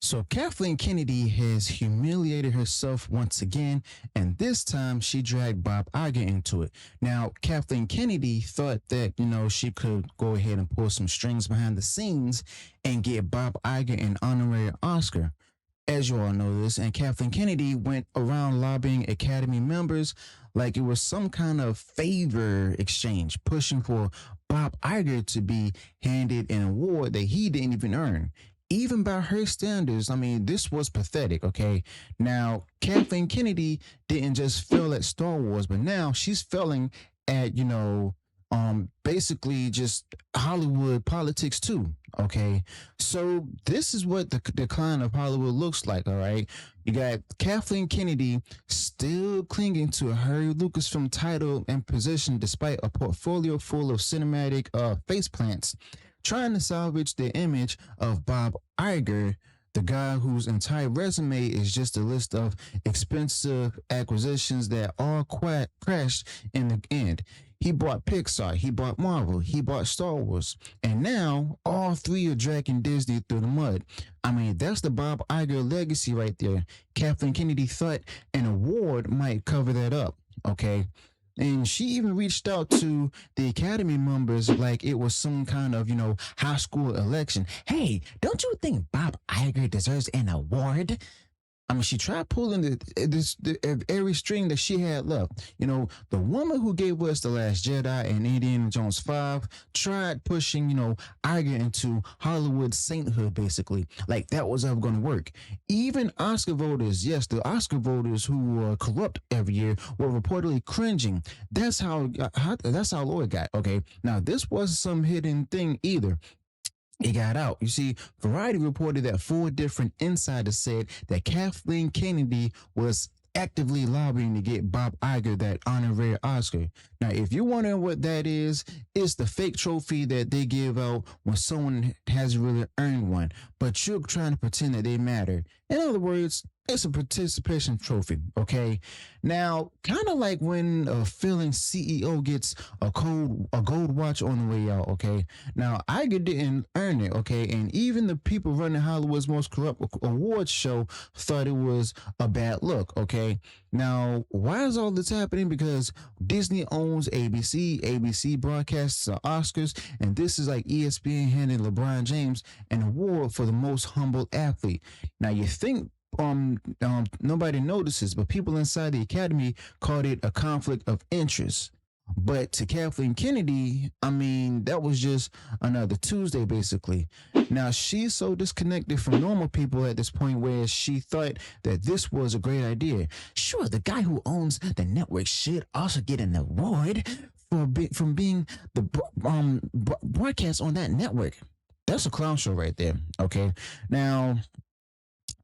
So Kathleen Kennedy has humiliated herself once again, and this time she dragged Bob Iger into it. Now, Kathleen Kennedy thought that, she could go ahead and pull some strings behind the scenes and get Bob Iger an honorary Oscar. As you all know this, and Kathleen Kennedy went around lobbying Academy members like it was some kind of favor exchange, pushing for Bob Iger to be handed an award that he didn't even earn. Even by her standards, I mean, this was pathetic, okay? Now, Kathleen Kennedy didn't just fail at Star Wars, but now she's failing at, basically just Hollywood politics too, okay? So this is what the decline of Hollywood looks like, all right? You got Kathleen Kennedy still clinging to her Lucasfilm title and position despite a portfolio full of cinematic faceplants, trying to salvage the image of Bob Iger, the guy whose entire resume is just a list of expensive acquisitions that all crashed in the end. He bought Pixar, he bought Marvel, he bought Star Wars, and now all three are dragging Disney through the mud. I mean, that's the Bob Iger legacy right there. Kathleen Kennedy thought an award might cover that up, okay? And she even reached out to the Academy members like it was some kind of, high school election. Hey, don't you think Bob Iger deserves an award? I mean, she tried pulling every string that she had left. The woman who gave us The Last Jedi and Indiana Jones 5 tried pushing, Iger into Hollywood sainthood, basically. Like that was ever going to work. Even Oscar voters, yes, the Oscar voters who were corrupt every year were reportedly cringing. That's how low it got. Okay, now this wasn't some hidden thing either. It got out. You see, Variety reported that four different insiders said that Kathleen Kennedy was actively lobbying to get Bob Iger that honorary Oscar. Now, if you're wondering what that is, it's the fake trophy that they give out when someone hasn't really earned one, but you're trying to pretend that they matter. In other words, it's a participation trophy, okay? Now, kind of like when a failing CEO gets a gold watch on the way out, okay? Now, Iger didn't earn it, okay? And even the people running Hollywood's most corrupt awards show thought it was a bad look, okay? Now, why is all this happening? Because Disney owns ABC, ABC broadcasts the Oscars, and this is like ESPN handing LeBron James an award for the most humble athlete. Now, you think nobody notices, but people inside the academy called it a conflict of interest. But to Kathleen Kennedy, I mean, that was just another Tuesday, basically. Now, she's so disconnected from normal people at this point where she thought that this was a great idea. Sure, the guy who owns the network should also get an award from being the broadcast on that network. That's a clown show right there, okay? Now,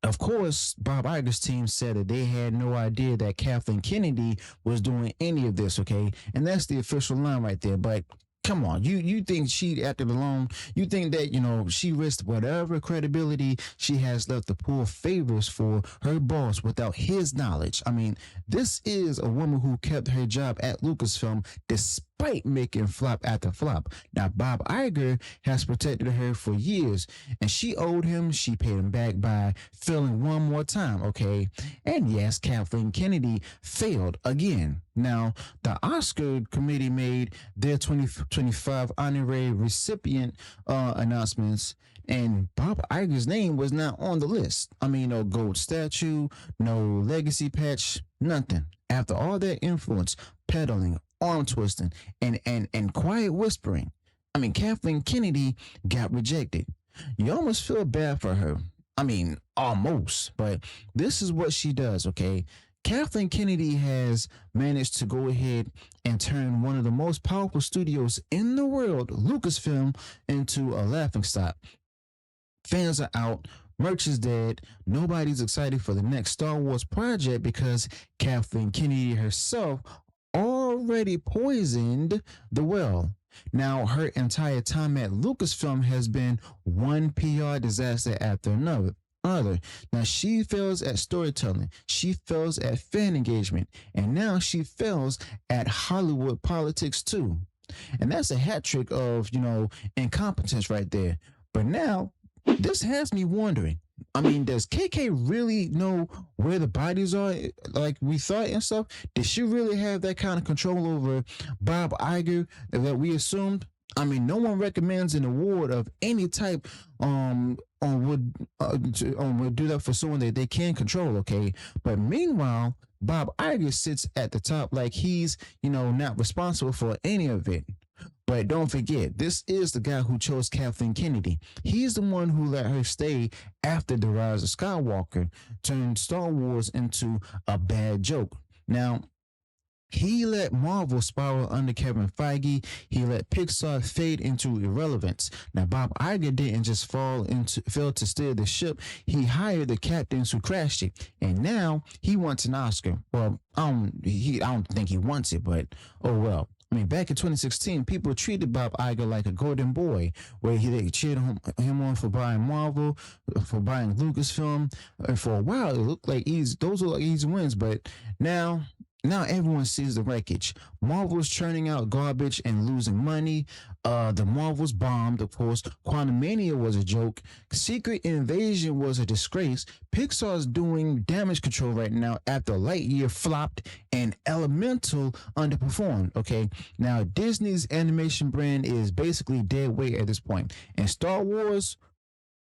of course, Bob Iger's team said that they had no idea that Kathleen Kennedy was doing any of this, okay? And that's the official line right there. But come on, you think she acted alone? You think that, she risked whatever credibility she has left to pull favors for her boss without his knowledge? I mean, this is a woman who kept her job at Lucasfilm despite making flop after flop. Now, Bob Iger has protected her for years, and she owed him. She paid him back by failing one more time, okay? And yes, Kathleen Kennedy failed again. Now, the Oscar committee made their 2025 honorary recipient announcements, and Bob Iger's name was not on the list. I mean, no gold statue, no legacy patch, nothing. After all that influence, peddling, arm twisting, and quiet whispering, I mean, Kathleen Kennedy got rejected. You almost feel bad for her. I mean, almost, but this is what she does, okay? Kathleen Kennedy has managed to go ahead and turn one of the most powerful studios in the world, Lucasfilm, into a laughingstock. Fans are out, merch is dead, nobody's excited for the next Star Wars project because Kathleen Kennedy herself already poisoned the well. Now, her entire time at Lucasfilm has been one PR disaster after another. Now she fails at storytelling, she fails at fan engagement, and now she fails at Hollywood politics too. And that's a hat trick of, incompetence right there. But now, this has me wondering, I mean, does KK really know where the bodies are, like we thought and stuff? Did she really have that kind of control over Bob Iger that we assumed? I mean, no one recommends an award of any type would do that for someone that they can control, okay? But meanwhile, Bob Iger sits at the top like he's, not responsible for any of it. But don't forget, this is the guy who chose Kathleen Kennedy. He's the one who let her stay after the rise of Skywalker turned Star Wars into a bad joke. Now, he let Marvel spiral under Kevin Feige. He let Pixar fade into irrelevance. Now, Bob Iger didn't just fail to steer the ship. He hired the captains who crashed it, and now he wants an Oscar. Well, I don't think he wants it, but oh well. I mean, back in 2016, people treated Bob Iger like a golden boy, where they cheered him on for buying Marvel, for buying Lucasfilm, and for a while it looked like those were like easy wins, but now everyone sees the wreckage. Marvel's churning out garbage and losing money. The Marvels bombed, of course. Quantumania was a joke. Secret Invasion was a disgrace. Pixar's doing damage control right now after Lightyear flopped and Elemental underperformed. Okay, now Disney's animation brand is basically dead weight at this point, and Star Wars.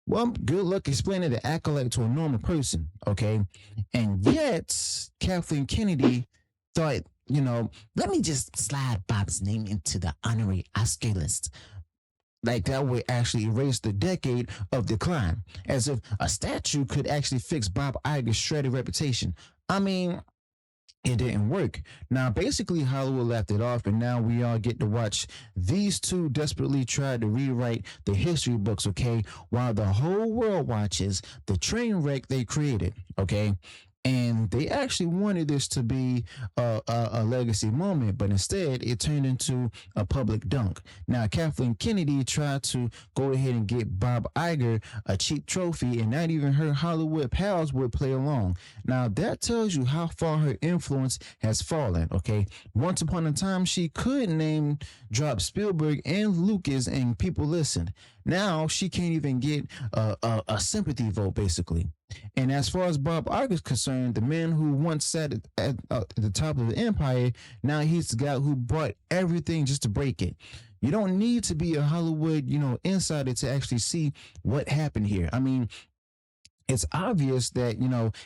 Well, good luck explaining the acolyte to a normal person, okay? And yet, Kathleen Kennedy thought, let me just slide Bob's name into the honorary Oscar list. Like that would actually erase the decade of decline, as if a statue could actually fix Bob Iger's shredded reputation. I mean, it didn't work. Now, basically, Hollywood left it off, and now we all get to watch these two desperately try to rewrite the history books, okay, while the whole world watches the train wreck they created, okay? And they actually wanted this to be a legacy moment, but instead it turned into a public dunk. Now, Kathleen Kennedy tried to go ahead and get Bob Iger a cheap trophy, and not even her Hollywood pals would play along. Now, that tells you how far her influence has fallen, okay? Once upon a time, she could name drop Spielberg and Lucas, and people listened. Now, she can't even get a sympathy vote, basically. And as far as Bob Iger is concerned, the man who once sat at the top of the empire, now he's the guy who brought everything just to break it. You don't need to be a Hollywood, insider to actually see what happened here. I mean, it's obvious that,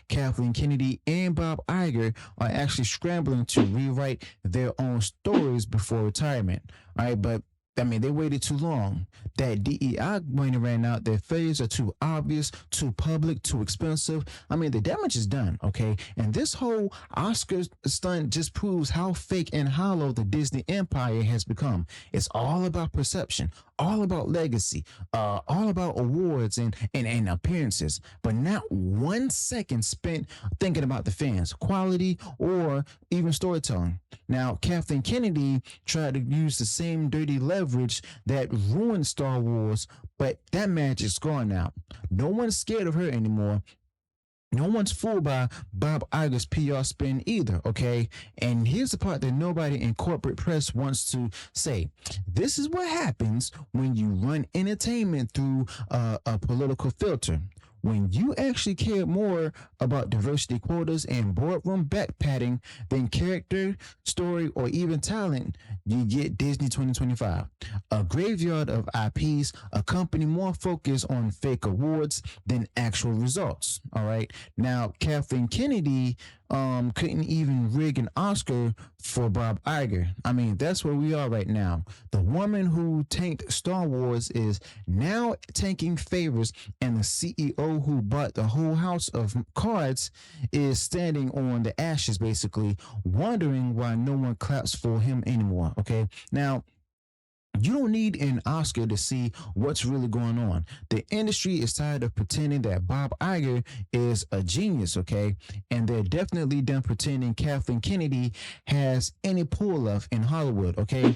Kathleen Kennedy and Bob Iger are actually scrambling to rewrite their own stories before retirement. All right, but I mean, they waited too long. That DEI money ran out. Their failures are too obvious, too public, too expensive. I mean, the damage is done, okay? And this whole Oscar stunt just proves how fake and hollow the Disney empire has become. It's all about perception, all about legacy, all about awards and appearances, but not 1 second spent thinking about the fans, quality, or even storytelling. Now, Kathleen Kennedy tried to use the same dirty leverage that ruined Star Wars, but that magic's gone now. No one's scared of her anymore. No one's fooled by Bob Iger's PR spin either, okay? And here's the part that nobody in corporate press wants to say. This is what happens when you run entertainment through a political filter. When you actually care more about diversity quotas and boardroom backpatting than character, story, or even talent, you get Disney 2025. A graveyard of IPs, a company more focused on fake awards than actual results. All right. Now, Kathleen Kennedy couldn't even rig an Oscar for Bob Iger. I mean, that's where we are right now. The woman who tanked Star Wars is now tanking favors, and the CEO who bought the whole house of cards is standing on the ashes, basically, wondering why no one claps for him anymore. Okay. Now, you don't need an Oscar to see what's really going on. The industry is tired of pretending that Bob Iger is a genius, okay? And they're definitely done pretending Kathleen Kennedy has any pull left in Hollywood, okay?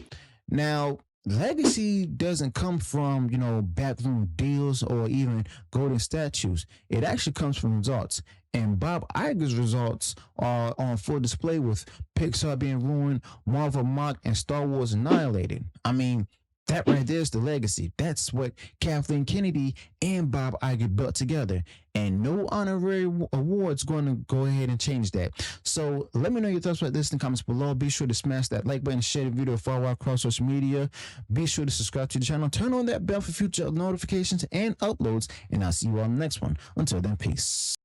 Now, legacy doesn't come from, backroom deals or even golden statues. It actually comes from results. And Bob Iger's results are on full display with Pixar being ruined, Marvel mocked, and Star Wars annihilated. I mean, That right there is the legacy. That's what Kathleen Kennedy and Bob Iger built together. And no honorary awards going to go ahead and change that. So let me know your thoughts about this in the comments below. Be sure to smash that like button, share the video, follow across social media. Be sure to subscribe to the channel, turn on that bell for future notifications and uploads. And I'll see you all in the next one. Until then, peace.